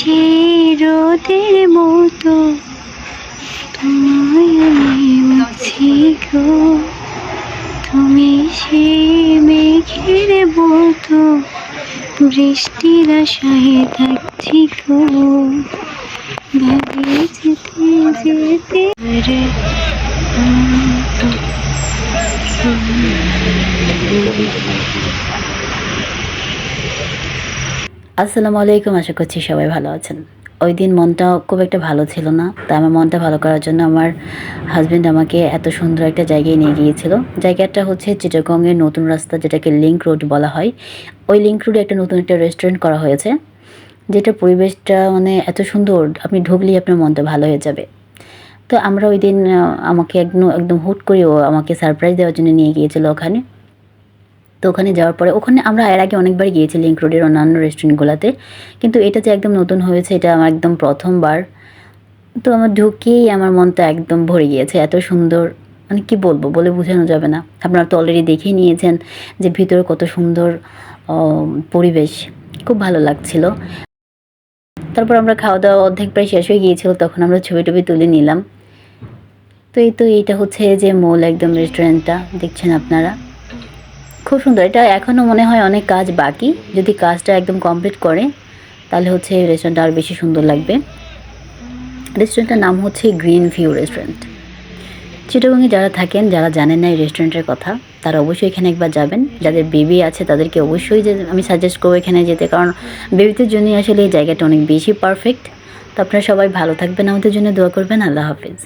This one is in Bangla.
সেই রোদের মতো তোমায় আমি বুঝি গো, তুমি সেই মেঘের মতো বৃষ্টির আশায় থাকছি গো। ভাবে যেতে যেতে রে আসসালামু আলাইকুম, আশা করছি সবাই ভালো আছেন। ওই দিন মনটা খুব একটা ভালো ছিল না, তাই আমার মনটা ভালো করার জন্য আমার হাজব্যান্ড আমাকে এত সুন্দর একটা জায়গায় নিয়ে গিয়েছিল। জায়গাটা হচ্ছে চিটাগংয়ের নতুন রাস্তা, যেটাকে লিংক রোড বলা হয়। ওই লিংক রোডে একটা নতুন একটা রেস্টুরেন্ট করা হয়েছে, যেটা পরিবেশটা মানে এত সুন্দর, আপনি ঢুকলেই আপনার মনটা ভালো হয়ে যাবে। তো আমরা ওই দিন আমাকে একদম হুট করেও আমাকে সারপ্রাইজ দেওয়ার জন্য নিয়ে গিয়েছিল ওখানে। তো ওখানে যাওয়ার পরে ওখানে আমরা এর আগে অনেকবার গিয়েছি লিংক রোডের অন্যান্য রেস্টুরেন্টগুলোতে, কিন্তু এটা যে একদম নতুন হয়েছে এটা আমার একদম প্রথমবার। তো আমার ঢুকেই আমার মনটা একদম ভরে গিয়েছে, এত সুন্দর, মানে কি বলবো, বলে বোঝানো যাবে না। আপনারা তো অলরেডি দেখেই নিয়েছেন যে ভিতরে কত সুন্দর পরিবেশ, খুব ভালো লাগছিল। তারপর আমরা খাওয়া দাওয়া অর্ধেক প্রায় শেষ হয়ে গিয়েছিল, তখন আমরা ছবি টবি তুলে নিলাম। তো এইটা হচ্ছে যে মূল একদম রেস্টুরেন্টটা দেখছেন আপনারা, খুব সুন্দর। এটা এখনও মনে হয় অনেক কাজ বাকি, যদি কাজটা একদম কমপ্লিট করে তাহলে হচ্ছে রেস্টুরেন্টটা আরও বেশি সুন্দর লাগবে। রেস্টুরেন্টটার নাম হচ্ছে গ্রিন ভিউ রেস্টুরেন্ট। চিটাগংয়ে যারা থাকেন, যারা জানেন না এই রেস্টুরেন্টের কথা, তারা অবশ্যই এখানে একবার যাবেন। যাদের বেবি আছে তাদেরকে অবশ্যই যে আমি সাজেস্ট করবো এখানে যেতে, কারণ বেবিদের জন্যই আসলে এই জায়গাটা অনেক বেশি পারফেক্ট। তো আপনারা সবাই ভালো থাকবেন, আমাদের জন্য দোয়া করবেন। আল্লাহ হাফিজ।